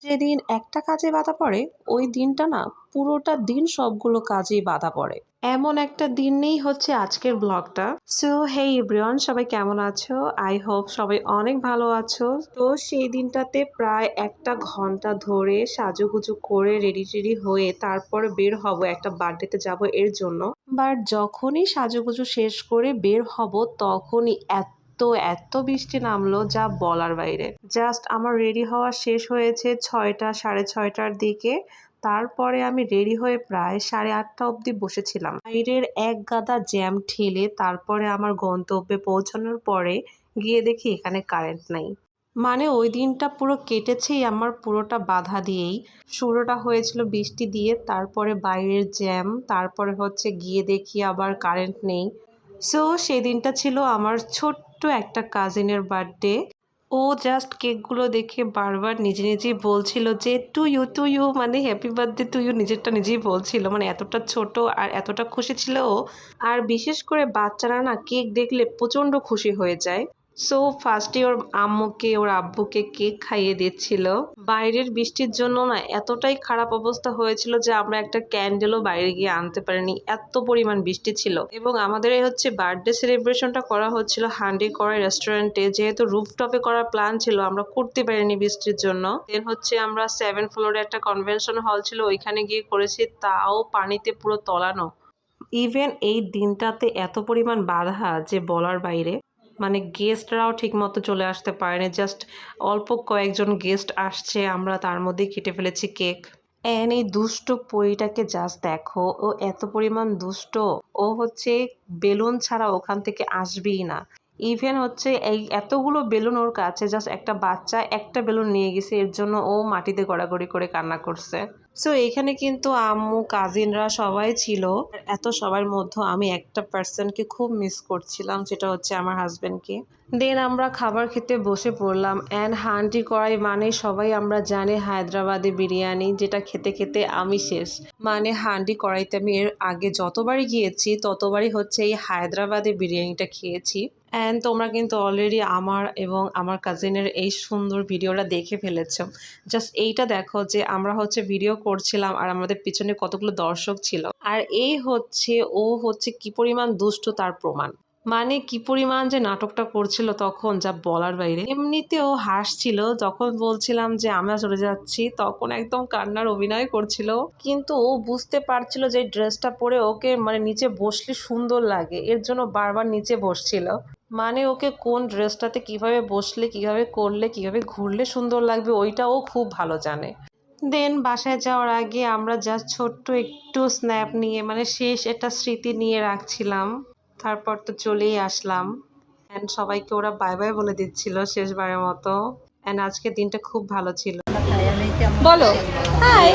যেদিন একটা কাজে বাধা পড়ে ওই দিনটা না পুরোটা দিন সবগুলো কাজেই বাধা পড়ে। এমন একটা দিন নেই হচ্ছে আজকের ব্লগটা। সো হেই এভরিওয়ান, সবাই কেমন আছো? আই হোপ সবাই অনেক ভালো আছো। তো সেই দিনটাতে প্রায় একটা ঘন্টা ধরে সাজুগুজু করে রেডি টেডি হয়ে তারপরে বের হব একটা বার্থডেতে যাব এর জন্য। বাট যখনই সাজুগুজু শেষ করে বের হব তখনই এত বৃষ্টি নামলো যা বলার বাইরে। জাস্ট আমার রেডি হওয়া শেষ হয়েছে 6টা 6:30টার দিকে। তারপরে আমি রেডি হয়ে প্রায় 8:30 অবধি বসেছিলাম বাইরের এক গাদা জ্যাম ঠেলে। তারপরে আমার গন্তব্যে পৌঁছানোর পরে গিয়ে দেখি এখানে কারেন্ট নাই। মানে ওই দিনটা পুরো কেটেছেই আমার পুরোটা বাধা দিয়েই। শুরুটা হয়েছিল বৃষ্টি দিয়ে, তারপরে বাইরের জ্যাম, তারপরে হচ্ছে গিয়ে দেখি আবার কারেন্ট নেই। সো সেদিনটা ছিল আমার ছোট্ট একটা কাজিনের বার্থডে। ও জাস্ট কেকগুলো দেখে বারবার নিজে নিজেই বলছিল যে টু ইউ মানে হ্যাপি বার্থডে টু ইউ, নিজেরটা নিজেই বলছিল। মানে এতটা ছোট আর এতটা খুশি ছিল ও। আর বিশেষ করে বাচ্চারা না কেক দেখলে প্রচণ্ড খুশি হয়ে যায়। সো ফার্স্টে ওর আম্মুকে ওর আব্বুকে কেক খাইয়ে দিচ্ছিল। বাইরের বৃষ্টির জন্য না এতটাই খারাপ অবস্থা হয়েছিল যে আমরা একটা ক্যান্ডেলও বাইরে গিয়ে আনতে পারিনি, এত পরিমাণ বৃষ্টি ছিল। এবং আমাদের এই হচ্ছে বার্থডে সেলিব্রেশনটা করা হচ্ছিল হান্ডি করাই রেস্টুরেন্টে, যেহেতু রুফটপে করার প্ল্যান ছিল আমরা করতে পারিনি বৃষ্টির জন্য। দেন হচ্ছে আমরা 7 ফ্লোরে একটা কনভেনশন হল ছিল ওইখানে গিয়ে করেছি, তাও পানিতে পুরো তলানো। ইভেন এই দিনটাতে এত পরিমাণ বাধা যে বলার বাইরে। মানে গেস্টরাও ঠিক মতো চলে আসতে পারেনি, জাস্ট অল্প কয়েকজন গেস্ট আসছে, আমরা তার মধ্যেই কেটে ফেলেছি কেক। অ্যান্ড এই দুষ্ট পরীটাকে জাস্ট দেখো, ও এত পরিমাণ দুষ্ট। ও হচ্ছে বেলুন ছাড়া ওখান থেকে আসবেই না। ইভেন হচ্ছে এই এতগুলো বেলুন ওর কাছে, জাস্ট একটা বাচ্চা একটা বেলুন নিয়ে গেছে, এর জন্য ও মাটিতে গড়াগড়ি করে কান্না করছে। সো এইখানে কিন্তু আম্মু কাজিনরা সবাই ছিল। এত সবার মধ্যে আমি একটা পার্সনকে খুব মিস করছিলাম, সেটা হচ্ছে আমার হাজব্যান্ডকে। দেন আমরা খাবার খেতে বসে পড়লাম। অ্যান্ড হান্ডি কড়াই মানে সবাই আমরা জানি হায়দ্রাবাদি বিরিয়ানি, যেটা খেতে খেতে আমি শেষ। মানে হান্ডি কড়াইতে আমি এর আগে যতবারই গিয়েছি ততবারই হচ্ছে এই হায়দ্রাবাদি বিরিয়ানিটা খেয়েছি। অ্যান্ড তোমরা কিন্তু অলরেডি আমার এবং আমার কাজিনের এই সুন্দর ভিডিওটা দেখে ফেলেছো। জাস্ট এইটা দেখো যে আমরা হচ্ছে ভিডিও করছিলাম আর আমাদের পিছনে কতগুলো দর্শক ছিল। আর এই হচ্ছে ও হচ্ছে কি পরিমাণ দুষ্ট তার প্রমাণ। মানে কি পরিমাণ যে নাটকটা করছিল তখন যা বলার বাইরে। এমনিতেও হাসছিল যখন বলছিলাম যে আমরা চলে যাচ্ছি, তখন একদম কান্নার অভিনয় করছিল। কিন্তু ও বুঝতে পারছিল যে ড্রেসটা পরে ওকে মানে নিচে বসলে সুন্দর লাগে, এর জন্য বারবার নিচে বসছিল। মানে ওকে কোন ড্রেসটাতে কিভাবে বসলে, কিভাবে করলে, কিভাবে ঘুরলে সুন্দর লাগবে ওইটাও খুব ভালো জানে। দেন বাসায় যাওয়ার আগে আমরা জাস্ট ছোট্ট একটু স্ন্যাপ নিয়ে মানে শেষ একটা স্মৃতি নিয়ে রাখছিলাম। তারপর তো চলেই আসলাম। অ্যান্ড সবাইকে ওরা বাই বাই বলে দিচ্ছিল শেষবারের মতো। অ্যান্ড আজকের দিনটা খুব ভালো ছিল। বলো হাই।